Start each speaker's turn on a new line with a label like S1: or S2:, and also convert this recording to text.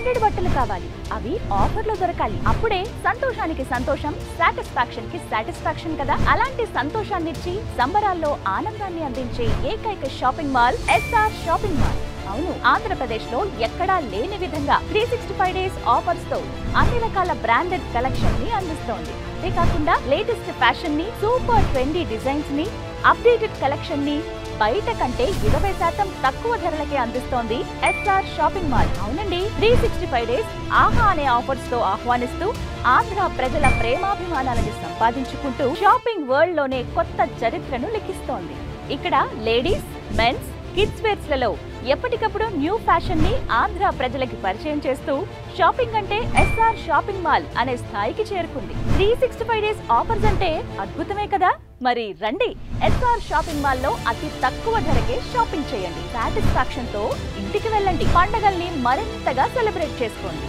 S1: Branded బట్టలు కావాలి, అవి ఆఫర్లో దొరకాలి. అప్పుడే సంతోషానికి సంతోషం, సాటిస్ఫాక్షన్ కి సాటిస్ఫాక్షన్ కదా. అలాంటి సంతోషాన్నిచ్చి సంబరాల్లో ఆనందాన్ని అందించే ఏకైక shopping mall SR shopping mall. అవును, ఆంధ్రప్రదేశ్ లో ఎక్కడా లేని విధంగా 365 డేస్ ఆఫర్స్ తో అన్ని రకాల బ్రాండెడ్ కలెక్షన్ ని అందిస్తోంది. అంతేకాకుండా లేటెస్ట్ ఫ్యాషన్ ని, సూపర్ ట్రెండీ డిజైన్స్ ని, అప్డేటెడ్ కలెక్షన్ ని బయట కంటే 20% తక్కువ ధరలకే అందిస్తోంది ఎస్ఆర్ షాపింగ్ మాల్. అవునండి, 365 డేస్ ఆహా అనే ఆఫర్స్ తో ఆహ్వానిస్తూ ఆంధ్ర ప్రజల ప్రేమాభిమానాలను సంపాదించుకుంటూ షాపింగ్ వరల్డ్ లోనే కొత్త చరిత్రను లిఖిస్తోంది. ఇక్కడ లేడీస్, మెన్స్, కిడ్స్ వేర్స్ లలో ఎప్పటికప్పుడు న్యూ ఫ్యాషన్ ని ఆంధ్ర ప్రజలకి పరిచయం చేస్తూ షాపింగ్ అంటే ఎస్ఆర్ షాపింగ్ మాల్ అనే స్థాయికి చేరుకుంది. 365 డేస్ ఆఫర్స్ అంటే అద్భుతమే కదా. మరి రండి, ఎస్ఆర్ షాపింగ్ మాల్ లో అతి తక్కువ ధరకే షాపింగ్ చేయండి. సాటిస్ఫాక్షన్ తో ఇంటికి వెళ్ళండి. పండగల్ని మరింతగా సెలబ్రేట్ చేసుకోండి.